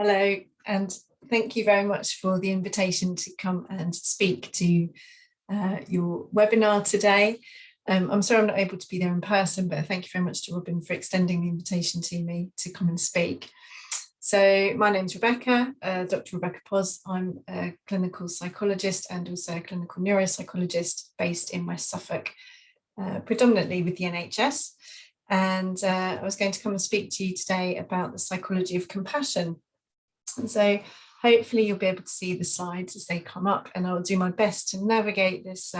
Hello, and thank you very much for the invitation to come and speak to your webinar today. I'm sorry I'm not able to be there in person, but thank you very much to Robin for extending the invitation to me to come and speak. So my name's Rebecca, Dr. Rebecca Poz. I'm a clinical psychologist and also a clinical neuropsychologist based in West Suffolk, predominantly with the NHS. And I was going to come and speak to you today about the psychology of compassion. And so hopefully you'll be able to see the slides as they come up, and I'll do my best to navigate this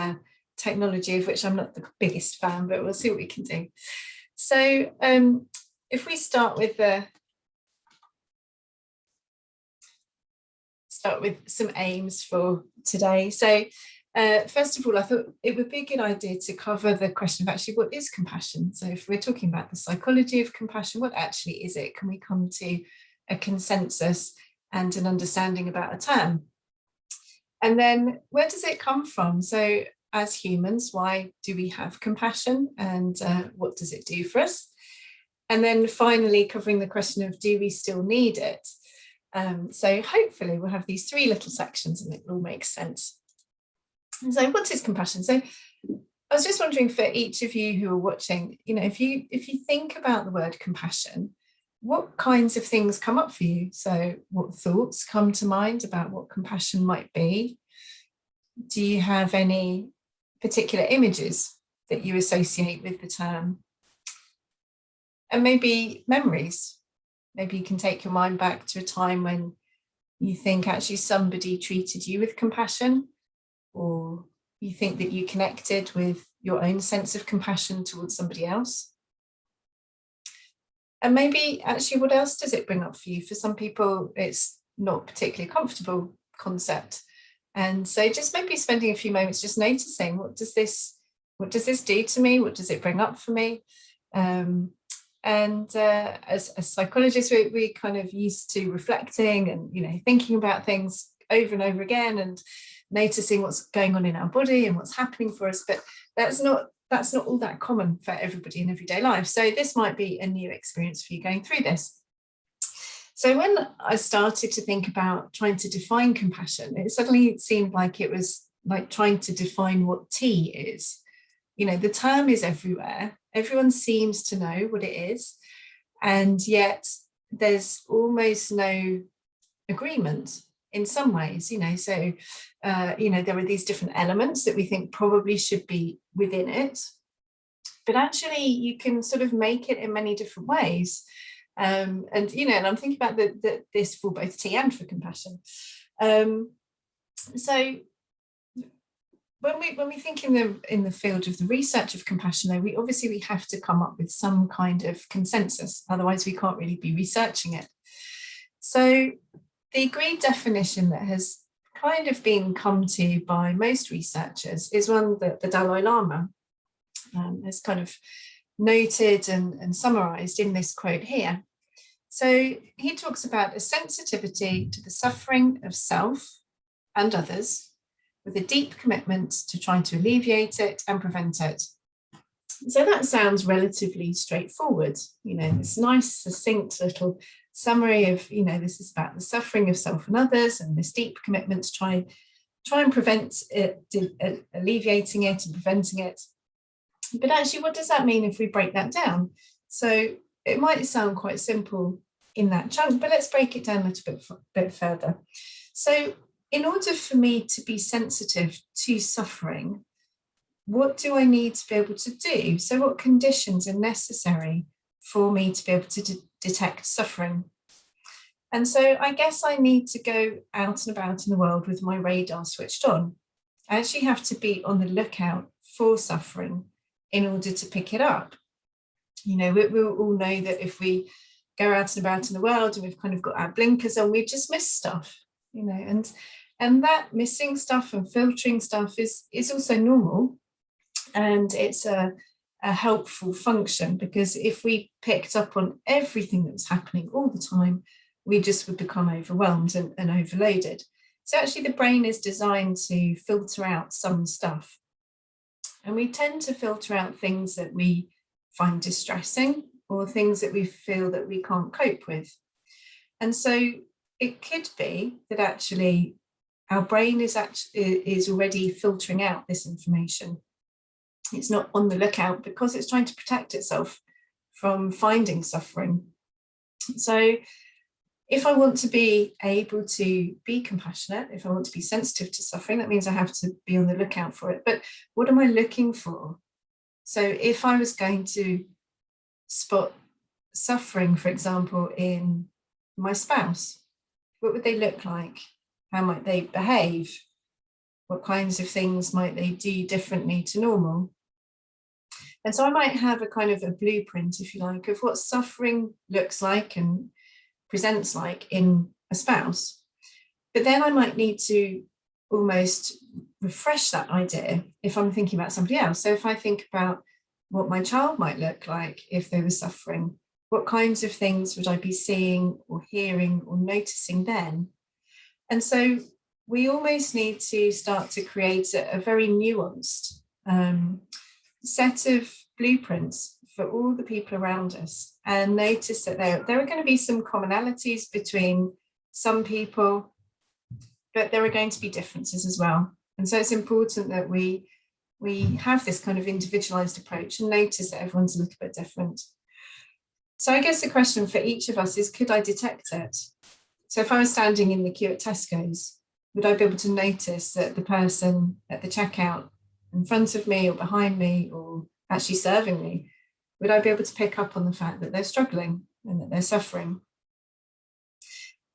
technology, of which I'm not the biggest fan, but we'll see what we can do. So if we start with some aims for today. So first of all, I thought it would be a good idea to cover the question of actually what is compassion. So if we're talking about the psychology of compassion, what actually is it? Can we come to a consensus and an understanding about a term? And then where does it come from? So as humans, why do we have compassion, and what does it do for us? And then finally covering the question of, do we still need it? So hopefully we'll have these three little sections and it all makes sense. And so what is compassion? So I was just wondering, for each of you who are watching, if you think about the word compassion, what kinds of things come up for you? So what thoughts come to mind about what compassion might be? Do you have any particular images that you associate with the term? And maybe memories. Maybe you can take your mind back to a time when you think actually somebody treated you with compassion, or you think that you connected with your own sense of compassion towards somebody else. And maybe actually what else does it bring up for you? For some people, it's not particularly comfortable concept. And so just maybe spending a few moments just noticing, what does this do to me? What does it bring up for me? As psychologists, we kind of used to reflecting and thinking about things over and over again and noticing what's going on in our body and what's happening for us. But that's not all that common for everybody in everyday life. So this might be a new experience for you going through this. So when I started to think about trying to define compassion, it suddenly seemed like it was like trying to define what tea is. The term is everywhere. Everyone seems to know what it is. And yet there's almost no agreement in some ways, so, there are these different elements that we think probably should be within it. But actually you can sort of make it in many different ways. And I'm thinking about this for both tea and for compassion. So when we think in the field of the research of compassion, though, we have to come up with some kind of consensus. Otherwise, we can't really be researching it. So the agreed definition that has kind of been come to by most researchers is one that the Dalai Lama has kind of noted and summarized in this quote here. So he talks about a sensitivity to the suffering of self and others, with a deep commitment to trying to alleviate it and prevent it. So that sounds relatively straightforward, this nice, succinct little summary of, this is about the suffering of self and others, and this deep commitment to try and prevent it, alleviating it and preventing it. But actually, what does that mean if we break that down? So it might sound quite simple in that chunk, but let's break it down a little bit further. So in order for me to be sensitive to suffering, what do I need to be able to do? So what conditions are necessary for me to be able to detect suffering? And so I guess I need to go out and about in the world with my radar switched on. I actually have to be on the lookout for suffering in order to pick it up. We all know that if we go out and about in the world and we've kind of got our blinkers on, we just miss stuff, and that missing stuff and filtering stuff is also normal. And it's a helpful function, because if we picked up on everything that was happening all the time, we just would become overwhelmed and overloaded. So actually the brain is designed to filter out some stuff. And we tend to filter out things that we find distressing or things that we feel that we can't cope with. And so it could be that actually our brain is already filtering out this information. It's not on the lookout because it's trying to protect itself from finding suffering. So if I want to be able to be compassionate, if I want to be sensitive to suffering, that means I have to be on the lookout for it. But what am I looking for? So if I was going to spot suffering, for example, in my spouse, what would they look like? How might they behave? What kinds of things might they do differently to normal? And so I might have a kind of a blueprint, if you like, of what suffering looks like and presents like in a spouse. But then I might need to almost refresh that idea if I'm thinking about somebody else. So if I think about what my child might look like if they were suffering, what kinds of things would I be seeing or hearing or noticing then? And so we almost need to start to create a very nuanced set of blueprints for all the people around us, and notice that there are going to be some commonalities between some people, but there are going to be differences as well. And so it's important that we have this kind of individualized approach and notice that everyone's a little bit different. So I guess the question for each of us is, could I detect it? So if I was standing in the queue at Tesco's, would I be able to notice that the person at the checkout in front of me or behind me or actually serving me, would I be able to pick up on the fact that they're struggling and that they're suffering?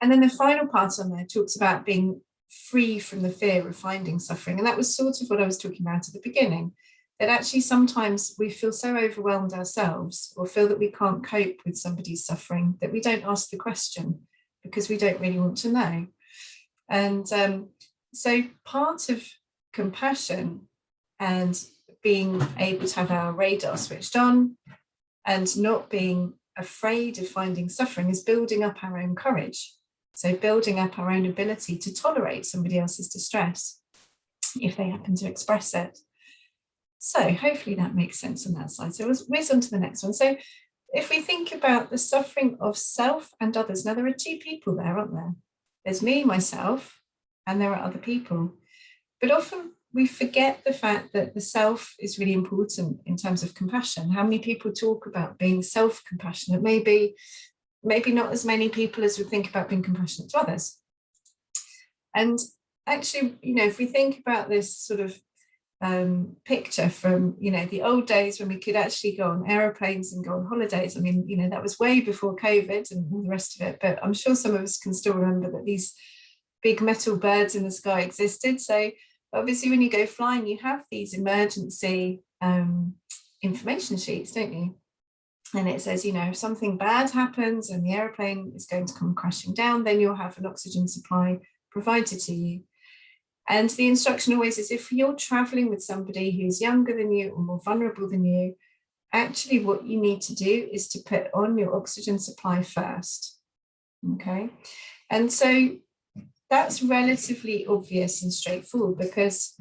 And then the final part on there talks about being free from the fear of finding suffering. And that was sort of what I was talking about at the beginning, that actually sometimes we feel so overwhelmed ourselves or feel that we can't cope with somebody's suffering that we don't ask the question because we don't really want to know. And so part of compassion and being able to have our radar switched on and not being afraid of finding suffering is building up our own courage. So building up our own ability to tolerate somebody else's distress if they happen to express it. So hopefully that makes sense on that side. So we'll whiz on to the next one. So if we think about the suffering of self and others, now there are two people there, aren't there? There's me, myself, and there are other people. But often we forget the fact that the self is really important in terms of compassion. How many people talk about being self-compassionate? Maybe not as many people as would think about being compassionate to others. And actually, if we think about this sort of picture from, the old days when we could actually go on aeroplanes and go on holidays. I mean, that was way before COVID and all the rest of it, but I'm sure some of us can still remember that these big metal birds in the sky existed. So obviously when you go flying, you have these emergency information sheets, don't you? And it says, if something bad happens and the aeroplane is going to come crashing down, then you'll have an oxygen supply provided to you. And the instruction always is, if you're traveling with somebody who's younger than you or more vulnerable than you, actually what you need to do is to put on your oxygen supply first. Okay. And so that's relatively obvious and straightforward, because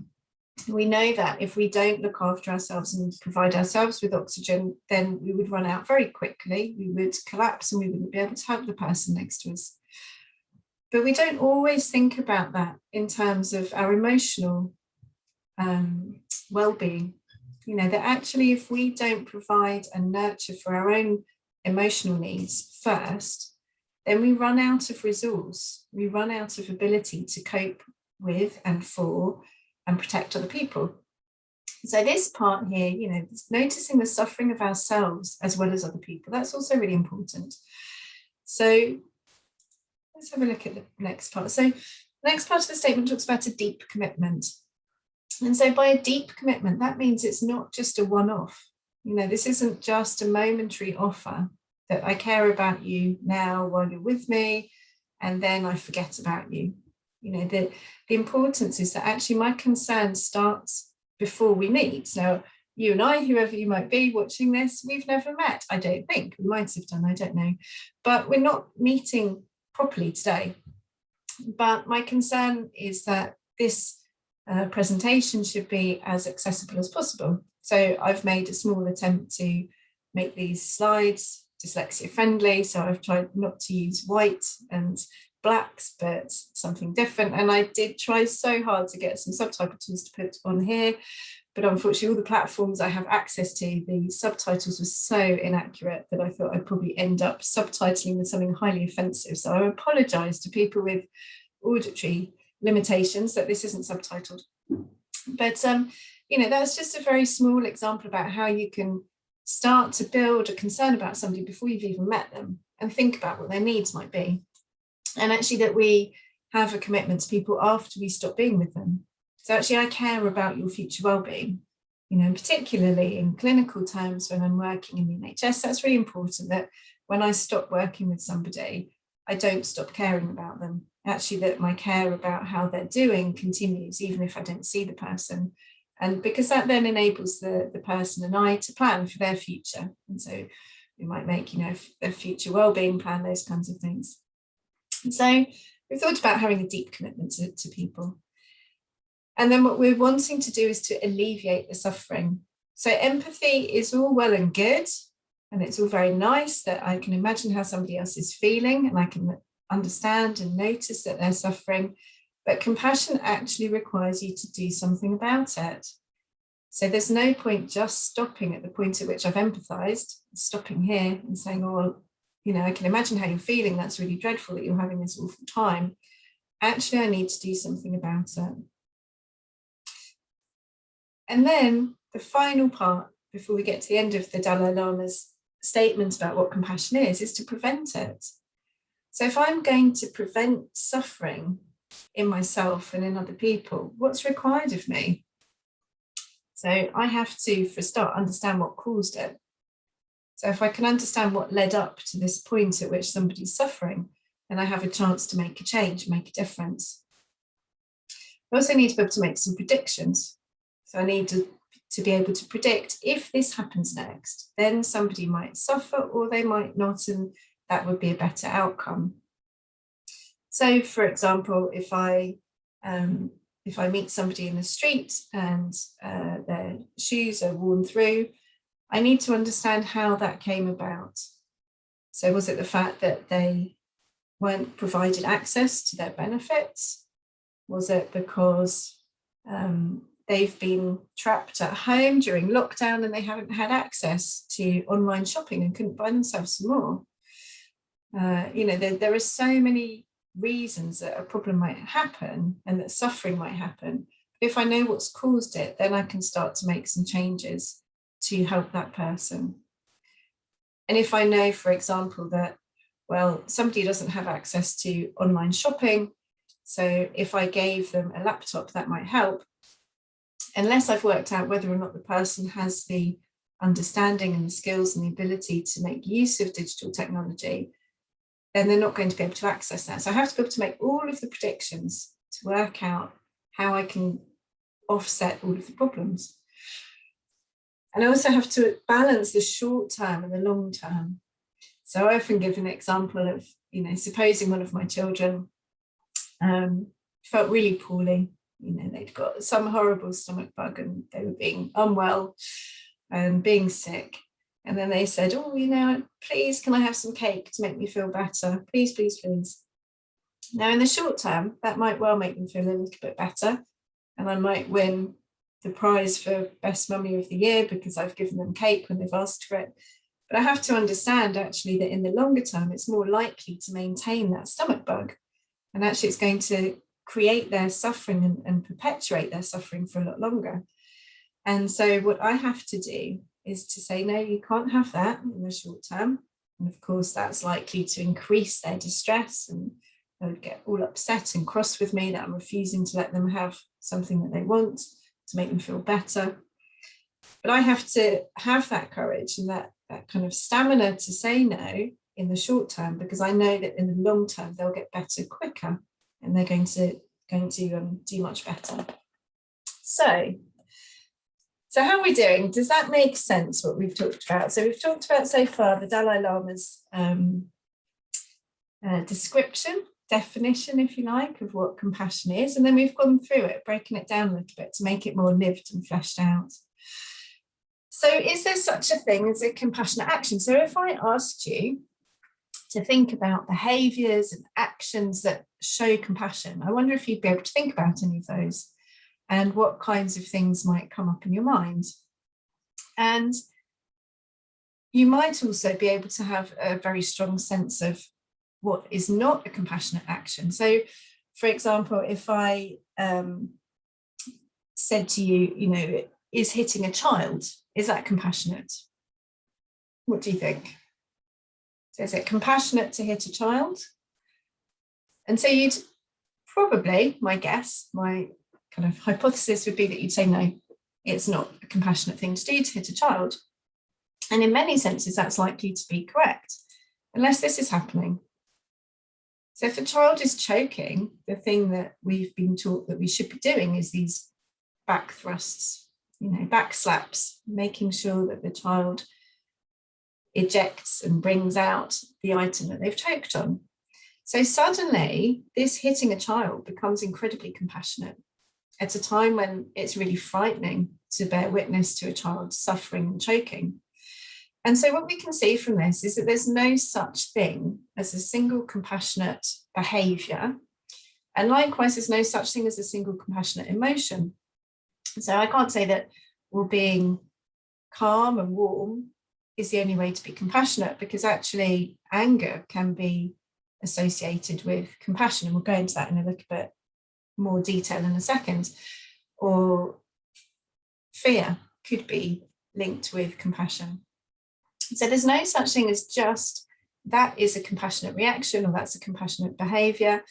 we know that if we don't look after ourselves and provide ourselves with oxygen, then we would run out very quickly, we would collapse and we wouldn't be able to help the person next to us. But we don't always think about that in terms of our emotional well-being. That actually if we don't provide and nurture for our own emotional needs first, then we run out of resource, we run out of ability to cope with and for and protect other people. So this part here, noticing the suffering of ourselves as well as other people, that's also really important. So let's have a look at the next part. So the next part of the statement talks about a deep commitment. And so by a deep commitment, that means it's not just a one-off. This isn't just a momentary offer that I care about you now while you're with me, and then I forget about you. The importance is that actually my concern starts before we meet. Now, you and I, whoever you might be watching this, we've never met, I don't think. We might have done, I don't know. But we're not meeting properly today. But my concern is that this presentation should be as accessible as possible. So I've made a small attempt to make these slides dyslexia friendly. So I've tried not to use white and blacks, but something different. And I did try so hard to get some subtitle tools to put on here, but unfortunately all the platforms I have access to, the subtitles were so inaccurate that I thought I'd probably end up subtitling with something highly offensive. So I apologise to people with auditory limitations that this isn't subtitled. But that's just a very small example about how you can start to build a concern about somebody before you've even met them, and think about what their needs might be. And actually that we have a commitment to people after we stop being with them. So actually I care about your future well-being, particularly in clinical terms when I'm working in the NHS. That's really important, that when I stop working with somebody, I don't stop caring about them. Actually, that my care about how they're doing continues, even if I don't see the person. And because that then enables the person and I to plan for their future. And so we might make, a future well-being plan, those kinds of things. And so we've thought about having a deep commitment to people. And then what we're wanting to do is to alleviate the suffering. So empathy is all well and good, and it's all very nice that I can imagine how somebody else is feeling and I can understand and notice that they're suffering. But compassion actually requires you to do something about it. So there's no point just stopping at the point at which I've empathized, stopping here and saying, oh, well, I can imagine how you're feeling. That's really dreadful that you're having this awful time. Actually, I need to do something about it. And then the final part, before we get to the end of the Dalai Lama's statement about what compassion is to prevent it. So if I'm going to prevent suffering in myself and in other people, what's required of me? So I have to, for a start, understand what caused it. So if I can understand what led up to this point at which somebody's suffering, then I have a chance to make a change, make a difference. I also need to be able to make some predictions. So I need to be able to predict, if this happens next, then somebody might suffer or they might not, and that would be a better outcome. So, for example, if I meet somebody in the street and their shoes are worn through, I need to understand how that came about. So was it the fact that they weren't provided access to their benefits? Was it because they've been trapped at home during lockdown and they haven't had access to online shopping and couldn't buy themselves some more? There are so many reasons that a problem might happen and that suffering might happen. But if I know what's caused it, then I can start to make some changes to help that person. And if I know, for example, that, well, somebody doesn't have access to online shopping, so if I gave them a laptop, that might help. Unless I've worked out whether or not the person has the understanding and the skills and the ability to make use of digital technology, then they're not going to be able to access that. So I have to be able to make all of the predictions to work out how I can offset all of the problems. And I also have to balance the short term and the long term. So I often give an example of, supposing one of my children felt really poorly. They'd got some horrible stomach bug and they were being unwell and being sick. And then they said, oh, please, can I have some cake to make me feel better? Please, please, please. Now, in the short term, that might well make them feel a little bit better. And I might win the prize for best mummy of the year because I've given them cake when they've asked for it. But I have to understand actually that in the longer term, it's more likely to maintain that stomach bug. And actually it's going to create their suffering and perpetuate their suffering for a lot longer. And so what I have to do is to say, no, you can't have that in the short term. And of course, that's likely to increase their distress, and they would get all upset and cross with me that I'm refusing to let them have something that they want to make them feel better. But I have to have that courage and that kind of stamina to say no in the short term, because I know that in the long term, they'll get better quicker and they're going to do much better. So how are we doing? Does that make sense, what we've talked about? So we've talked about so far the Dalai Lama's definition, if you like, of what compassion is. And then we've gone through it, breaking it down a little bit to make it more lived and fleshed out. So is there such a thing as a compassionate action? So if I asked you, to think about behaviours and actions that show compassion. I wonder if you'd be able to think about any of those and what kinds of things might come up in your mind. And you might also be able to have a very strong sense of what is not a compassionate action. So, for example, if I said to you, you know, is hitting a child, is that compassionate? What do you think? So is it compassionate to hit a child? And so you'd probably, my guess, my kind of hypothesis would be that you'd say, no, it's not a compassionate thing to do to hit a child. And in many senses, that's likely to be correct, unless this is happening. So if a child is choking, the thing that we've been taught that we should be doing is these back thrusts, you know, back slaps, making sure that the child ejects and brings out the item that they've choked on. So suddenly, this hitting a child becomes incredibly compassionate at a time when it's really frightening to bear witness to a child suffering and choking. And so what we can see from this is that there's no such thing as a single compassionate behaviour. And likewise, there's no such thing as a single compassionate emotion. So I can't say that, well, being calm and warm is the only way to be compassionate, because actually anger can be associated with compassion. And we'll go into that in a little bit more detail in a second. Or fear could be linked with compassion. So there's no such thing as just that is a compassionate reaction or that's a compassionate behaviour.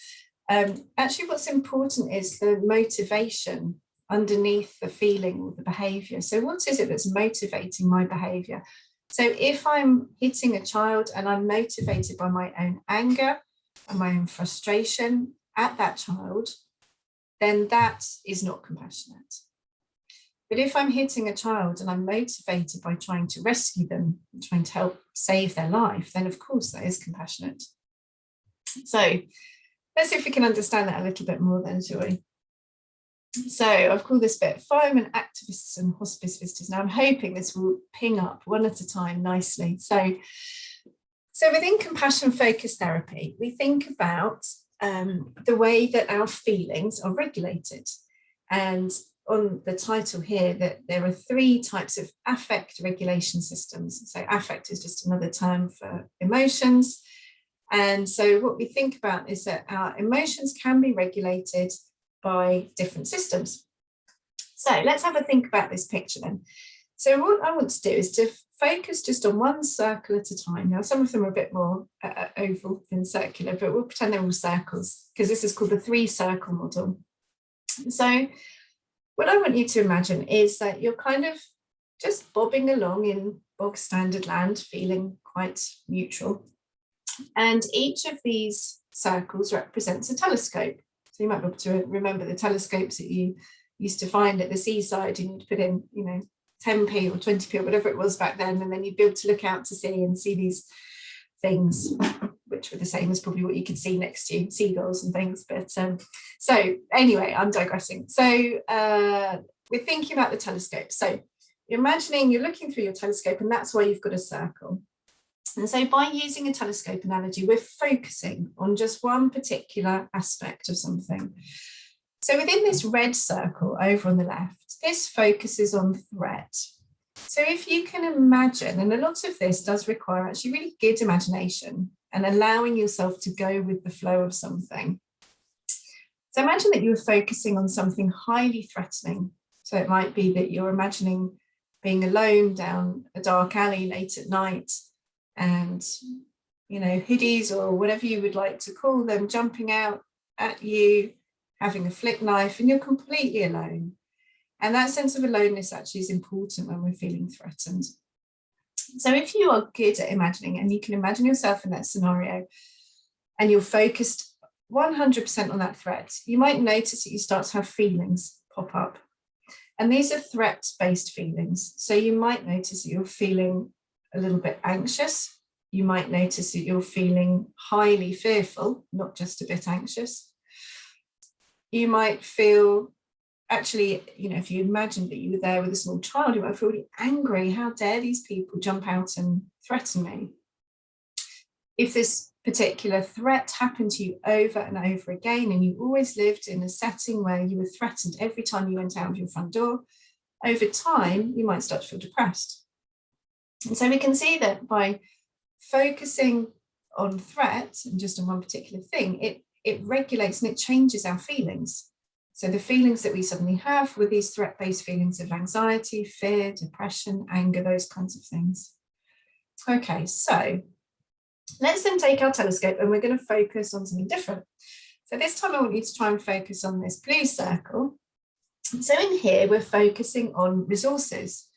Actually, what's important is the motivation underneath the feeling or the behaviour. So what is it that's motivating my behaviour? So if I'm hitting a child and I'm motivated by my own anger and my own frustration at that child, then that is not compassionate. But if I'm hitting a child and I'm motivated by trying to rescue them, trying to help save their life, then of course that is compassionate. So let's see if we can understand that a little bit more then, shall we? So I've called this bit Firemen, Activists and Hospice Visitors. Now I'm hoping this will ping up one at a time nicely. So within compassion focused therapy, we think about the way that our feelings are regulated. And on the title here, that there are 3 types of affect regulation systems. So affect is just another term for emotions. And so what we think about is that our emotions can be regulated by different systems. So let's have a think about this picture then. So what I want to do is to focus just on one circle at a time. Now, some of them are a bit more oval than circular, but we'll pretend they're all circles because this is called the 3-circle model. So what I want you to imagine is that you're kind of just bobbing along in bog standard land, feeling quite neutral. And each of these circles represents a telescope. So you might be able to remember the telescopes that you used to find at the seaside, and you'd put in, 10p or 20p or whatever it was back then, and then you'd be able to look out to sea and see these things, which were the same as probably what you could see next to you, seagulls and things. But so anyway, I'm digressing. So we're thinking about the telescope. So you're imagining you're looking through your telescope, and that's why you've got a circle. And so by using a telescope analogy, we're focusing on just one particular aspect of something. So within this red circle over on the left, this focuses on threat. So if you can imagine, and a lot of this does require actually really good imagination and allowing yourself to go with the flow of something. So imagine that you're focusing on something highly threatening. So it might be that you're imagining being alone down a dark alley late at night, and hoodies or whatever you would like to call them jumping out at you, having a flick knife, and you're completely alone. And that sense of aloneness actually is important when we're feeling threatened. So if you are good at imagining, and you can imagine yourself in that scenario, and you're focused 100% on that threat, you might notice that you start to have feelings pop up. And these are threat-based feelings. So you might notice that you're feeling a little bit anxious. You might notice that you're feeling highly fearful, not just a bit anxious. You might feel, actually, if you imagined that you were there with a small child, you might feel really angry. How dare these people jump out and threaten me? if this particular threat happened to you over and over again, and you always lived in a setting where you were threatened every time you went out of your front door, over time, you might start to feel depressed. And so we can see that by focusing on threat and just on one particular thing, it regulates and it changes our feelings. So the feelings that we suddenly have were these threat-based feelings of anxiety, fear, depression, anger, those kinds of things. Okay, so let's then take our telescope and we're going to focus on something different. So this time I want you to try and focus on this blue circle. So in here, we're focusing on resources.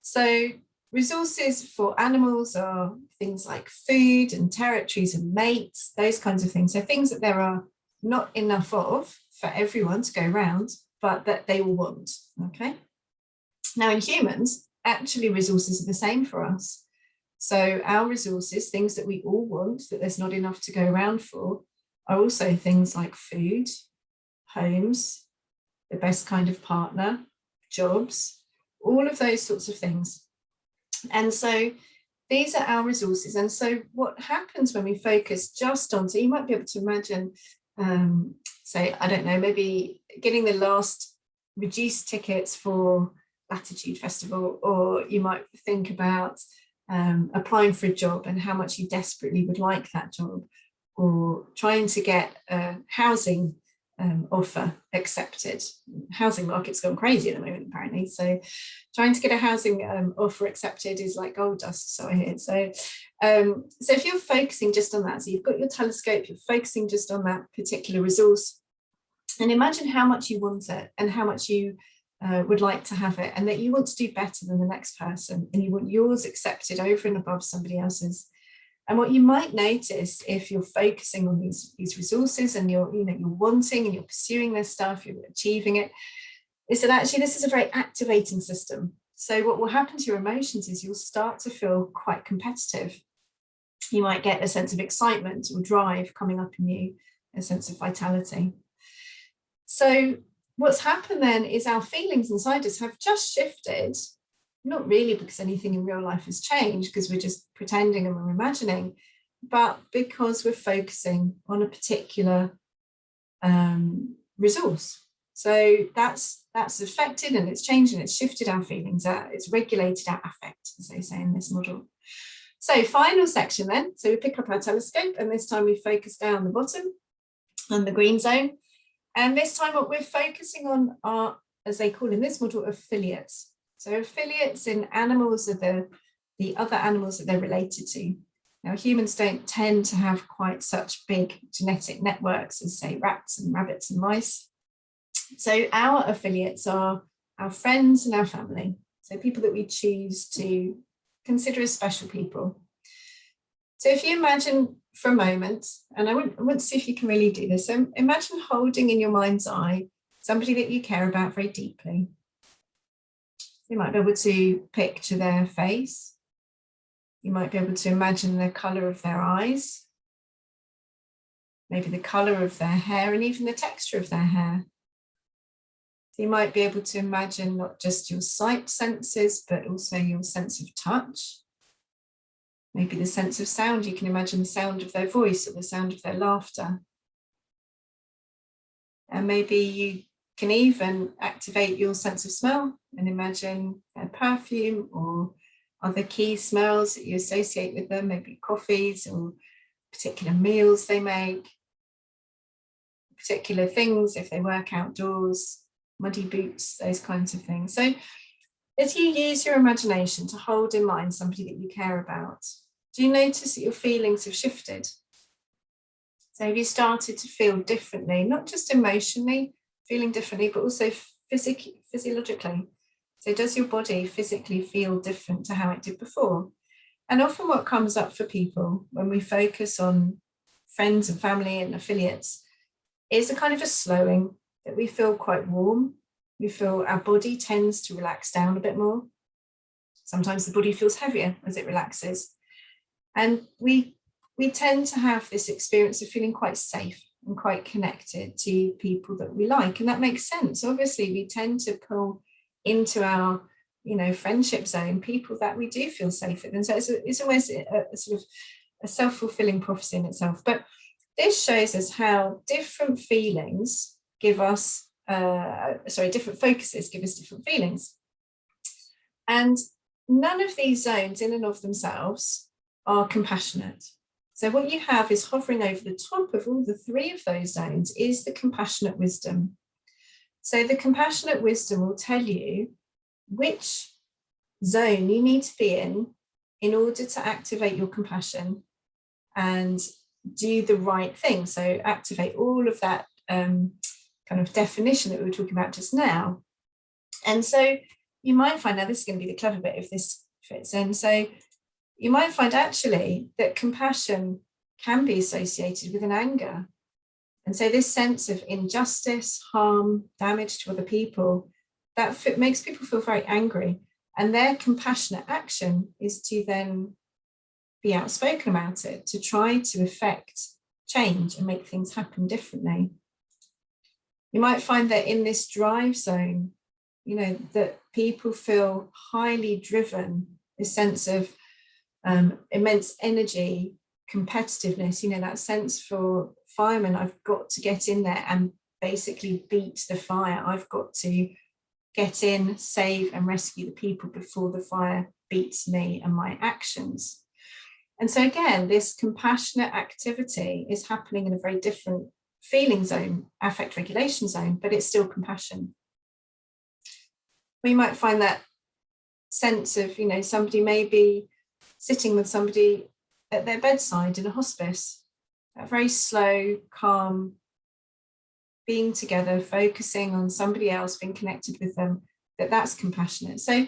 So resources for animals are things like food and territories and mates, those kinds of things. So things that there are not enough of for everyone to go around, but that they will want, okay? Now in humans, actually resources are the same for us. So our resources, things that we all want, that there's not enough to go around for, are also things like food, homes, the best kind of partner, jobs, all of those sorts of things. And so these are our resources. And so what happens when we focus just on, so you might be able to imagine, say, I don't know, maybe getting the last reduced tickets for Latitude Festival, or you might think about applying for a job and how much you desperately would like that job, or trying to get a housing offer accepted. Housing market's gone crazy at the moment, apparently. So trying to get a housing offer accepted is like gold dust, so I hear. So if you're focusing just on that, so you've got your telescope, you're focusing just on that particular resource, and imagine how much you want it and how much you would like to have it, and that you want to do better than the next person, and you want yours accepted over and above somebody else's. And what you might notice if you're focusing on these resources and you're wanting and you're pursuing this stuff, you're achieving it, is that actually this is a very activating system. So what will happen to your emotions is you'll start to feel quite competitive. You might get a sense of excitement or drive coming up in you, a sense of vitality. So what's happened then is our feelings inside us have just shifted. Not really because anything in real life has changed, because we're just pretending and we're imagining, but because we're focusing on a particular resource. So that's affected and it's changed and it's shifted our feelings, it's regulated our affect, as they say in this model. So final section then, so we pick up our telescope and this time we focus down the bottom on the green zone. And this time what we're focusing on are, as they call in this model, affiliates. So affiliates in animals are the other animals that they're related to. Now, humans don't tend to have quite such big genetic networks as, say, rats and rabbits and mice. So our affiliates are our friends and our family. So people that we choose to consider as special people. So if you imagine for a moment, and I want to see if you can really do this. So imagine holding in your mind's eye somebody that you care about very deeply. You might be able to picture their face. You might be able to imagine the colour of their eyes, maybe the colour of their hair, and even the texture of their hair. So you might be able to imagine not just your sight senses, but also your sense of touch. Maybe the sense of sound. You can imagine the sound of their voice or the sound of their laughter. And maybe you can even activate your sense of smell and imagine their perfume or other key smells that you associate with them, maybe coffees or particular meals they make, particular things if they work outdoors, muddy boots, those kinds of things. So as you use your imagination to hold in mind somebody that you care about, do you notice that your feelings have shifted? So have you started to feel differently, not just emotionally, feeling differently, but also physiologically? So does your body physically feel different to how it did before? And often what comes up for people when we focus on friends and family and affiliates is a kind of a slowing, that we feel quite warm. We feel our body tends to relax down a bit more. Sometimes the body feels heavier as it relaxes. And we tend to have this experience of feeling quite safe and quite connected to people that we like. And that makes sense. Obviously, we tend to pull into our, friendship zone people that we do feel safe with. And so it's always a sort of a self-fulfilling prophecy in itself. But this shows us how different feelings give us, different focuses give us different feelings. And none of these zones in and of themselves are compassionate. So what you have is hovering over the top of all the three of those zones is the compassionate wisdom. So the compassionate wisdom will tell you which zone you need to be in order to activate your compassion and do the right thing. So activate all of that kind of definition that we were talking about just now. And so you might find, now this is going to be the clever bit if this fits in. So you might find actually that compassion can be associated with an anger. And so this sense of injustice, harm, damage to other people, that makes people feel very angry. And their compassionate action is to then be outspoken about it, to try to affect change and make things happen differently. You might find that in this drive zone, that people feel highly driven, this sense of immense energy, competitiveness, that sense for firemen, I've got to get in there and basically beat the fire. I've got to get in, save and rescue the people before the fire beats me and my actions. And so again, this compassionate activity is happening in a very different feeling zone, affect regulation zone, but it's still compassion. We might find that sense of, somebody may be sitting with somebody at their bedside in a hospice, that very slow, calm, being together, focusing on somebody else, being connected with them, that's compassionate. So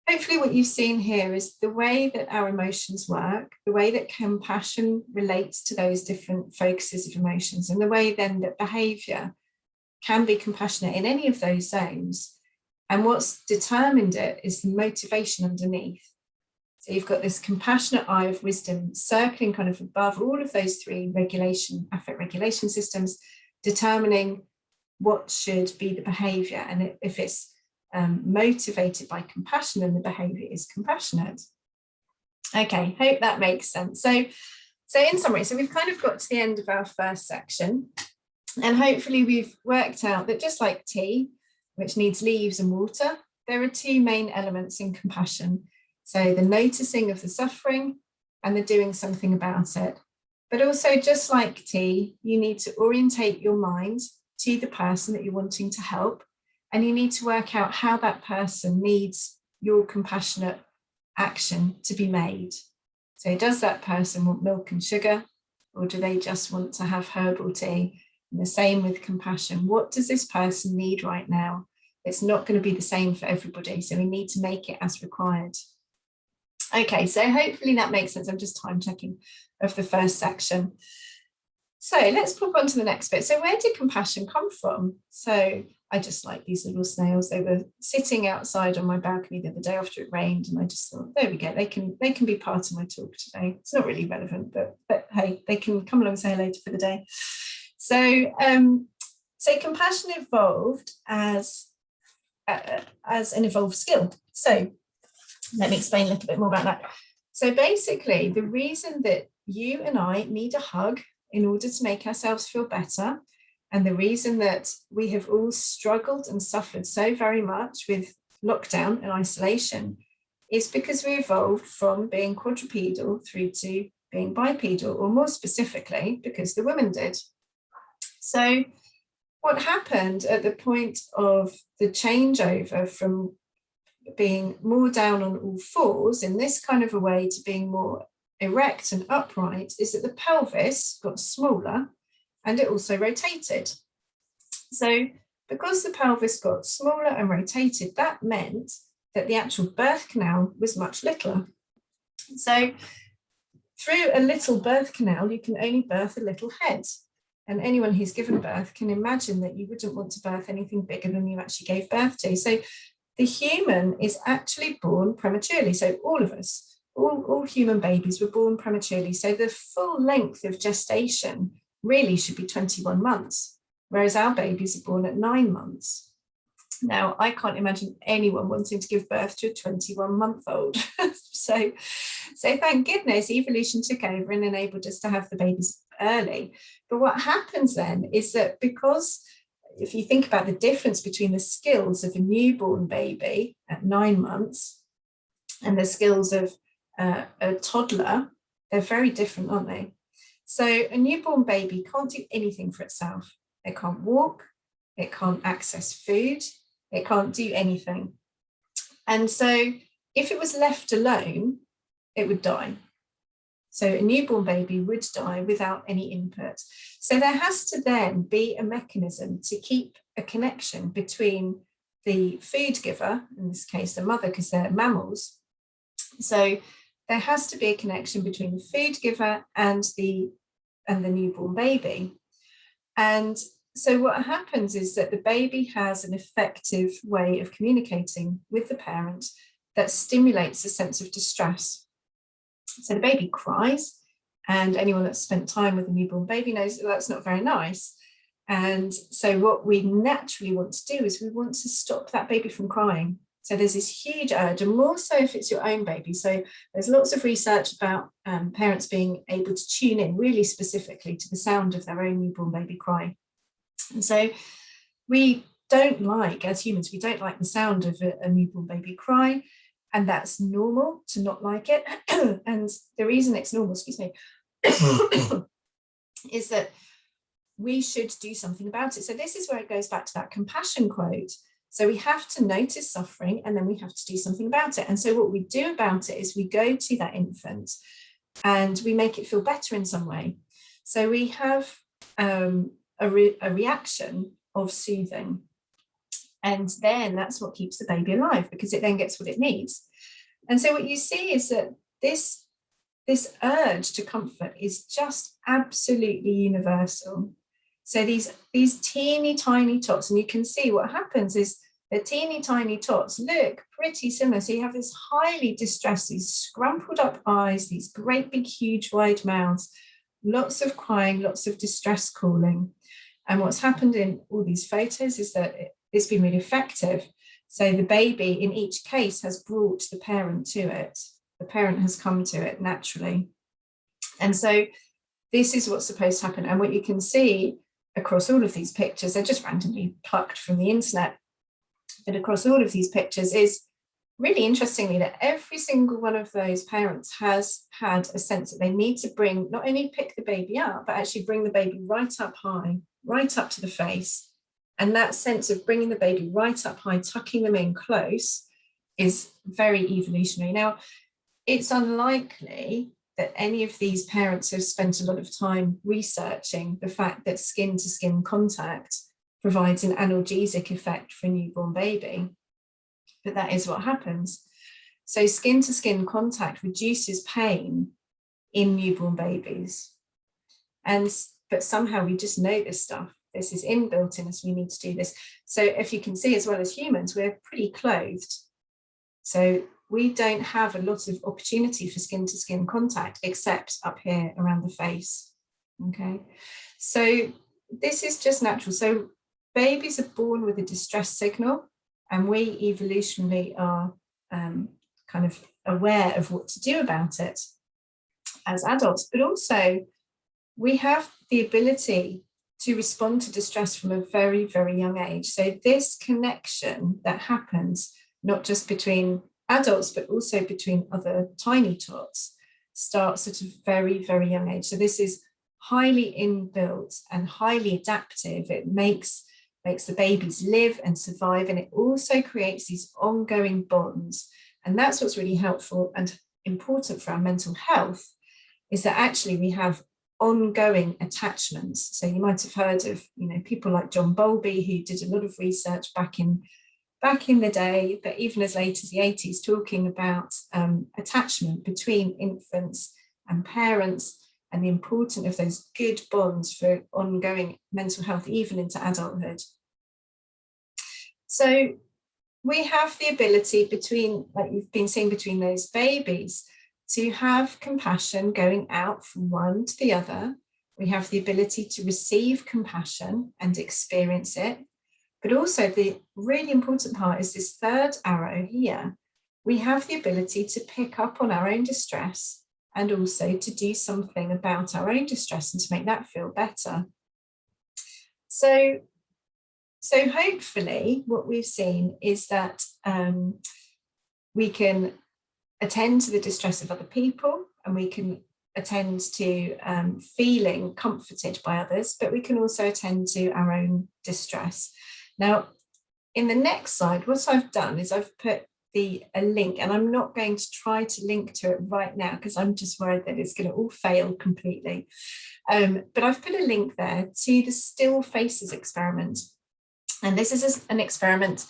hopefully what you've seen here is the way that our emotions work, the way that compassion relates to those different focuses of emotions, and the way then that behaviour can be compassionate in any of those zones. And what's determined it is the motivation underneath. So you've got this compassionate eye of wisdom circling kind of above all of those three affect regulation systems, determining what should be the behaviour. And if it's motivated by compassion, then the behaviour is compassionate. Okay, hope that makes sense. So in summary, so we've kind of got to the end of our first section, and hopefully we've worked out that just like tea, which needs leaves and water, there are two main elements in compassion. So the noticing of the suffering and the doing something about it. But also, just like tea, you need to orientate your mind to the person that you're wanting to help, and you need to work out how that person needs your compassionate action to be made. So does that person want milk and sugar, or do they just want to have herbal tea? And the same with compassion. What does this person need right now? It's not going to be the same for everybody, so we need to make it as required. Okay, so hopefully that makes sense. I'm just time checking of the first section. So let's pop on to the next bit. So where did compassion come from? So I just like these little snails. They were sitting outside on my balcony the other day after it rained, and I just thought, there we go. They can be part of my talk today. It's not really relevant, but hey, they can come along and say hello for the day. So compassion evolved as an evolved skill. So let me explain a little bit more about that. So basically, the reason that you and I need a hug in order to make ourselves feel better, and the reason that we have all struggled and suffered so very much with lockdown and isolation, is because we evolved from being quadrupedal through to being bipedal, or more specifically, because the women did. So what happened at the point of the changeover from being more down on all fours in this kind of a way to being more erect and upright is that the pelvis got smaller and it also rotated. So because the pelvis got smaller and rotated, that meant that the actual birth canal was much littler. So through a little birth canal, you can only birth a little head. And anyone who's given birth can imagine that you wouldn't want to birth anything bigger than you actually gave birth to. So the human is actually born prematurely. So all of us, all human babies were born prematurely. So the full length of gestation really should be 21 months, whereas our babies are born at 9 months. Now, I can't imagine anyone wanting to give birth to a 21-month-old. so thank goodness evolution took over and enabled us to have the babies early. But what happens then is that, because if you think about the difference between the skills of a newborn baby at 9 months and the skills of a toddler, they're very different, aren't they? So a newborn baby can't do anything for itself. It can't walk, it can't access food, it can't do anything. And so if it was left alone, it would die. So a newborn baby would die without any input. So there has to then be a mechanism to keep a connection between the food giver, in this case the mother, because they're mammals. So there has to be a connection between the food giver and the newborn baby. And so what happens is that the baby has an effective way of communicating with the parent that stimulates a sense of distress. So the baby cries, and anyone that's spent time with a newborn baby knows that that's not very nice. And so what we naturally want to do is we want to stop that baby from crying. So there's this huge urge, and more so if it's your own baby. So there's lots of research about parents being able to tune in really specifically to the sound of their own newborn baby cry. And so we don't like, as humans, we don't like the sound of a newborn baby cry. And that's normal to not like it. And the reason it's normal, excuse me, is that we should do something about it. So this is where it goes back to that compassion quote. So we have to notice suffering, and then we have to do something about it. And so what we do about it is we go to that infant and we make it feel better in some way. So we have a reaction of soothing. And then that's what keeps the baby alive, because it then gets what it needs. And so what you see is that this urge to comfort is just absolutely universal. So these teeny tiny tots, and you can see what happens is the teeny tiny tots look pretty similar. So you have this highly distressed, these scrumpled up eyes, these great big huge wide mouths, lots of crying, lots of distress calling. And what's happened in all these photos is that it's been really effective. So the baby in each case has brought the parent to it. The parent has come to it naturally. And so this is what's supposed to happen. And what you can see across all of these pictures, they're just randomly plucked from the internet, but across all of these pictures is really interestingly that every single one of those parents has had a sense that they need to bring, not only pick the baby up, but actually bring the baby right up high, right up to the face. And that sense of bringing the baby right up high, tucking them in close, is very evolutionary. Now, it's unlikely that any of these parents have spent a lot of time researching the fact that skin-to-skin contact provides an analgesic effect for a newborn baby. But that is what happens. So skin-to-skin contact reduces pain in newborn babies. But somehow we just know this stuff. This is inbuilt in us, we need to do this. So if you can see, as well as humans, we're pretty clothed. So we don't have a lot of opportunity for skin-to-skin contact, except up here around the face, okay? So this is just natural. So babies are born with a distress signal, and we evolutionarily are kind of aware of what to do about it as adults, but also we have the ability to respond to distress from a very, very young age. So this connection that happens, not just between adults, but also between other tiny tots, starts at a very, very young age. So this is highly inbuilt and highly adaptive. It makes the babies live and survive, and it also creates these ongoing bonds. And that's what's really helpful and important for our mental health, is that actually we have ongoing attachments. So you might have heard of, people like John Bowlby, who did a lot of research back in the day, but even as late as the 80s, talking about attachment between infants and parents, and the importance of those good bonds for ongoing mental health, even into adulthood. So we have the ability like you've been seeing, between those babies, to have compassion going out from one to the other. We have the ability to receive compassion and experience it, But also the really important part is this third arrow here. We have the ability to pick up on our own distress and also to do something about our own distress and to make that feel better. So hopefully what we've seen is that we can attend to the distress of other people, and we can attend to feeling comforted by others, but we can also attend to our own distress. Now, in the next slide, what I've done is I've put a link, and I'm not going to try to link to it right now because I'm just worried that it's going to all fail completely. But I've put a link there to the Still Faces experiment. And this is an experiment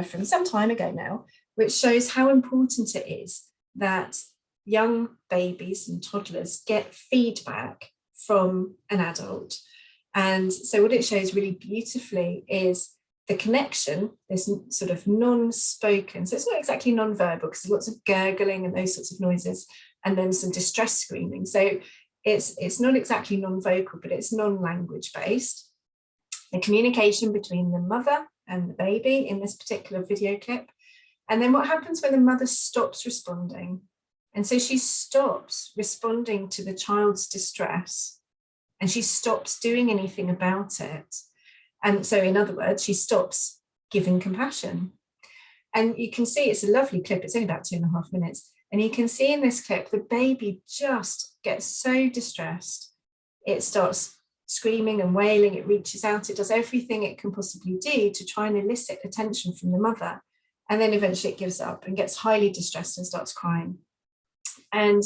from some time ago now, which shows how important it is that young babies and toddlers get feedback from an adult. And so what it shows really beautifully is the connection, this sort of non-spoken, so it's not exactly non-verbal because there's lots of gurgling and those sorts of noises, and then some distress screaming. So it's not exactly non-vocal, but it's non-language based. The communication between the mother and the baby in this particular video clip. And then what happens when the mother stops responding? And so she stops responding to the child's distress, and she stops doing anything about it. And so, in other words, she stops giving compassion. And you can see it's a lovely clip. It's only about 2.5 minutes. And you can see in this clip, the baby just gets so distressed. It starts screaming and wailing. It reaches out. It does everything it can possibly do to try and elicit attention from the mother. And then eventually it gives up and gets highly distressed and starts crying. And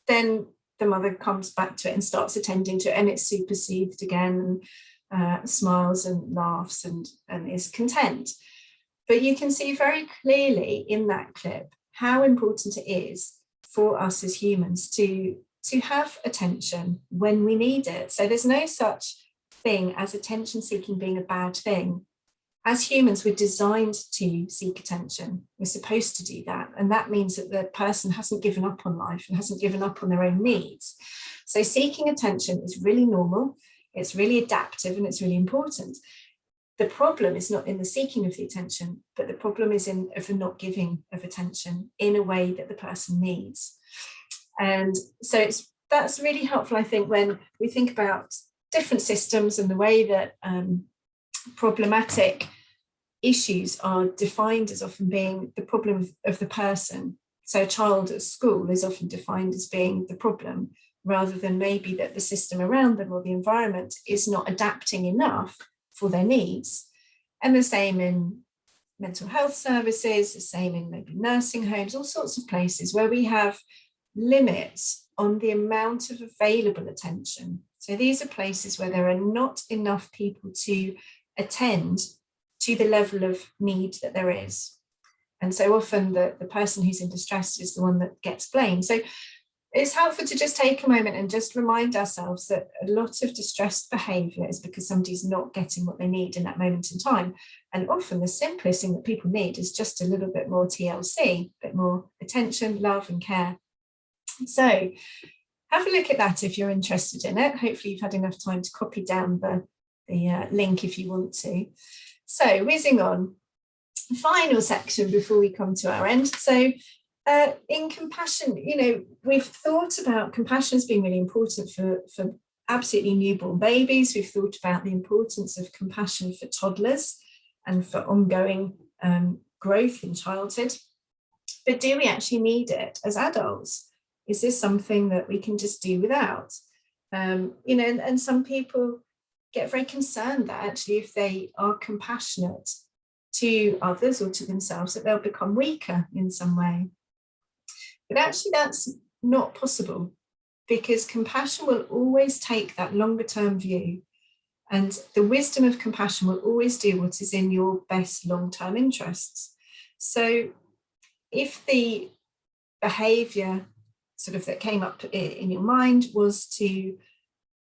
then the mother comes back to it and starts attending to it, and it's super soothed again, and smiles and laughs and is content. But you can see very clearly in that clip how important it is for us as humans to have attention when we need it. So there's no such thing as attention seeking being a bad thing. As humans, we're designed to seek attention. We're supposed to do that. And that means that the person hasn't given up on life and hasn't given up on their own needs. So seeking attention is really normal. It's really adaptive, and it's really important. The problem is not in the seeking of the attention, but the problem is in the not giving of attention in a way that the person needs. And so that's really helpful, I think, when we think about different systems and the way that problematic issues are defined as often being the problem of the person. So a child at school is often defined as being the problem, rather than maybe that the system around them or the environment is not adapting enough for their needs. And the same in mental health services, the same in maybe nursing homes, all sorts of places where we have limits on the amount of available attention. So these are places where there are not enough people to attend to the level of need that there is. And so often the person who's in distress is the one that gets blamed. So it's helpful to just take a moment and just remind ourselves that a lot of distressed behaviour is because somebody's not getting what they need in that moment in time. And often the simplest thing that people need is just a little bit more TLC, a bit more attention, love and care. So have a look at that if you're interested in it. Hopefully you've had enough time to copy down the link if you want to. So whizzing on, final section before we come to our end. So in compassion, we've thought about compassion as being really important for absolutely newborn babies. We've thought about the importance of compassion for toddlers and for ongoing growth in childhood. But do we actually need it as adults? Is this something that we can just do without? And some people get very concerned that actually if they are compassionate to others or to themselves, that they'll become weaker in some way. But actually that's not possible, because compassion will always take that longer term view, and the wisdom of compassion will always do what is in your best long-term interests. So if the behaviour sort of that came up in your mind was to,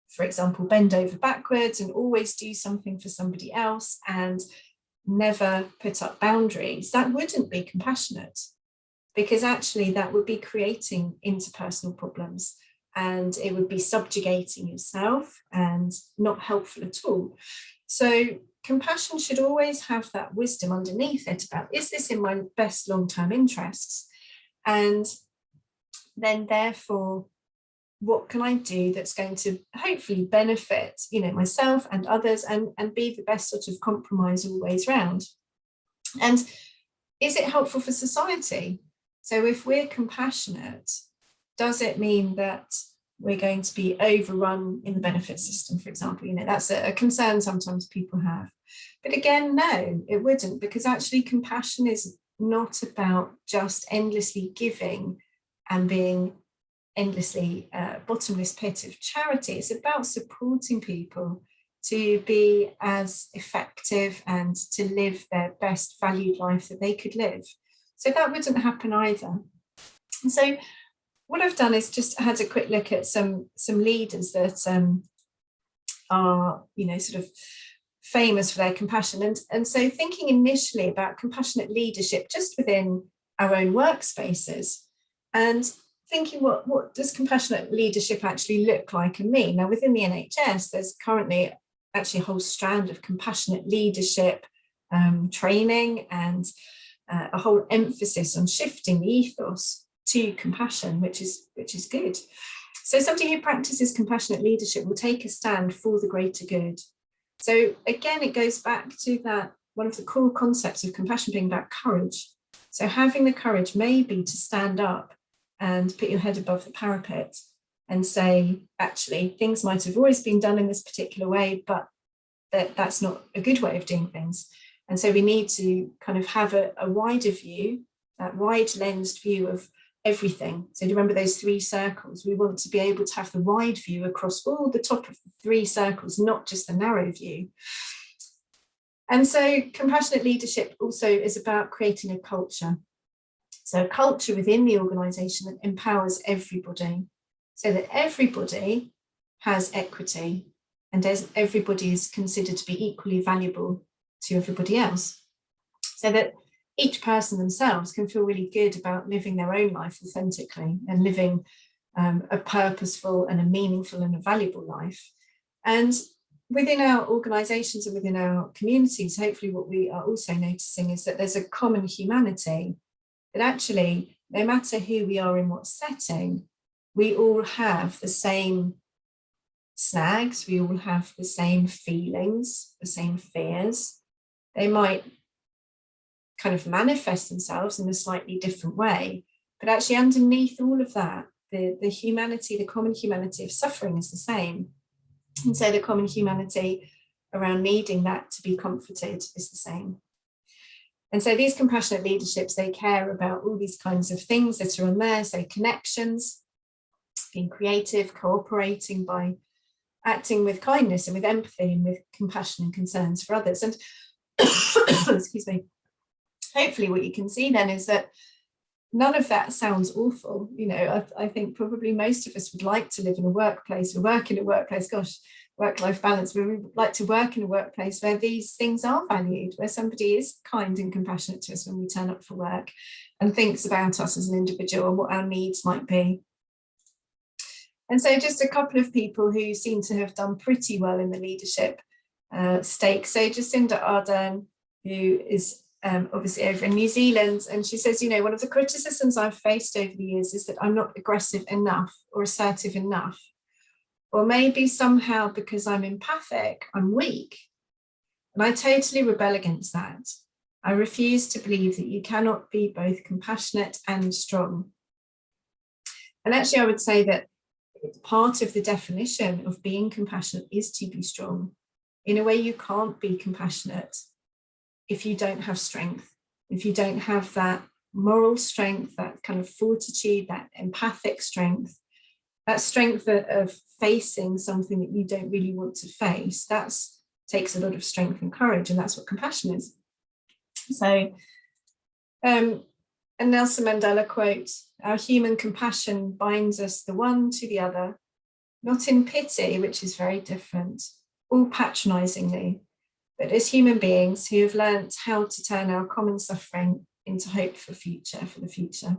for example, bend over backwards and always do something for somebody else and never put up boundaries, that wouldn't be compassionate, because actually that would be creating interpersonal problems and it would be subjugating yourself and not helpful at all. So compassion should always have that wisdom underneath it about, is this in my best long-term interests? And then therefore, what can I do that's going to hopefully benefit, myself and others, and be the best sort of compromise all the ways round? And is it helpful for society? So if we're compassionate, does it mean that we're going to be overrun in the benefit system, for example? That's a concern sometimes people have. But again, no, it wouldn't, because actually compassion is not about just endlessly giving and being endlessly bottomless pit of charity. It's about supporting people to be as effective and to live their best valued life that they could live. So that wouldn't happen either. And so what I've done is just had a quick look at some leaders that are, sort of famous for their compassion. And so thinking initially about compassionate leadership just within our own workspaces, and thinking what does compassionate leadership actually look like and mean? Now, within the NHS, there's currently actually a whole strand of compassionate leadership training, and a whole emphasis on shifting the ethos to compassion, which is good. So somebody who practices compassionate leadership will take a stand for the greater good. So again, it goes back to that one of the core concepts of compassion being about courage. So having the courage maybe to stand up and put your head above the parapet and say, actually, things might have always been done in this particular way, but that's not a good way of doing things. And so we need to kind of have a wider view, that wide lensed view of everything. So do you remember those 3 circles? We want to be able to have the wide view across all the top of the 3 circles, not just the narrow view. And so compassionate leadership also is about creating a culture. So a culture within the organisation that empowers everybody, so that everybody has equity and everybody is considered to be equally valuable to everybody else. So that each person themselves can feel really good about living their own life authentically and living a purposeful and a meaningful and a valuable life. And within our organisations and within our communities, hopefully what we are also noticing is that there's a common humanity, that actually, no matter who we are in what setting, we all have the same snags, we all have the same feelings, the same fears. They might kind of manifest themselves in a slightly different way, but actually underneath all of that, the humanity, the common humanity of suffering is the same. And so the common humanity around needing that to be comforted is the same. And so these compassionate leaderships, they care about all these kinds of things that are on there. So connections, being creative, cooperating by acting with kindness and with empathy and with compassion and concerns for others. And excuse me, hopefully what you can see then is that none of that sounds awful. I think probably most of us would like to live in a workplace or work in a workplace, work-life balance. We would like to work in a workplace where these things are valued, where somebody is kind and compassionate to us when we turn up for work and thinks about us as an individual and what our needs might be. And so just a couple of people who seem to have done pretty well in the leadership stake. So Jacinda Ardern, who is obviously over in New Zealand, and she says, one of the criticisms I've faced over the years is that I'm not aggressive enough or assertive enough. Or maybe somehow because I'm empathic, I'm weak. And I totally rebel against that. I refuse to believe that you cannot be both compassionate and strong. And actually, I would say that part of the definition of being compassionate is to be strong. In a way, you can't be compassionate if you don't have strength, if you don't have that moral strength, that kind of fortitude, that empathic strength, that strength of facing something that you don't really want to face. That takes a lot of strength and courage, and that's what compassion is. So, a Nelson Mandela quote, "Our human compassion binds us the one to the other, not in pity, which is very different, or patronisingly, but as human beings who have learnt how to turn our common suffering into hope for the future."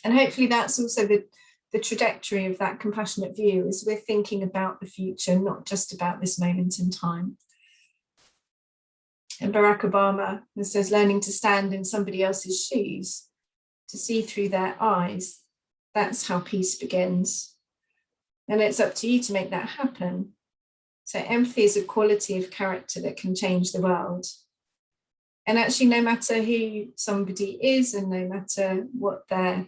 And hopefully that's also the trajectory of that compassionate view, is we're thinking about the future, not just about this moment in time. And Barack Obama says, learning to stand in somebody else's shoes, to see through their eyes, that's how peace begins. And it's up to you to make that happen. So empathy is a quality of character that can change the world. And actually, no matter who somebody is, and no matter what their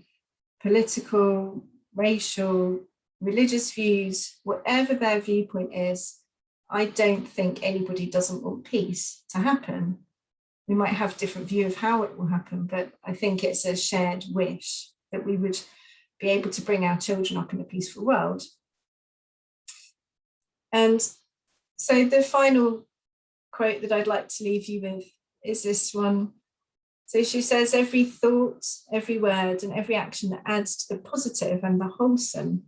political, racial, religious views, whatever their viewpoint is, I don't think anybody doesn't want peace to happen. We might have a different view of how it will happen, but I think it's a shared wish that we would be able to bring our children up in a peaceful world. And so the final quote that I'd like to leave you with is this one. So she says, every thought, every word, and every action that adds to the positive and the wholesome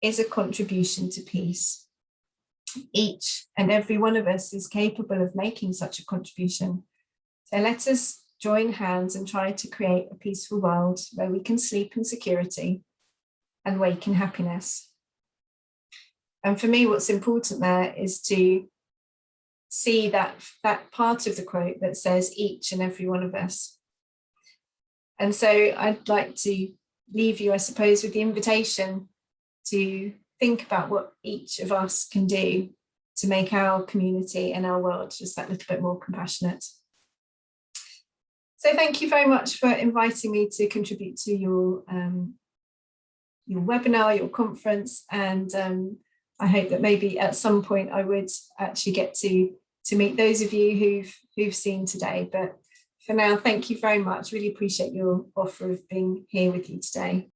is a contribution to peace. Each and every one of us is capable of making such a contribution. So let us join hands and try to create a peaceful world where we can sleep in security and wake in happiness. And for me, what's important there is to see that part of the quote that says each and every one of us. And so I'd like to leave you, I suppose, with the invitation to think about what each of us can do to make our community and our world just that little bit more compassionate. So thank you very much for inviting me to contribute to your webinar, your conference, and I hope that maybe at some point I would actually get to meet those of you who've seen today. But for now, thank you very much. Really appreciate your offer of being here with you today.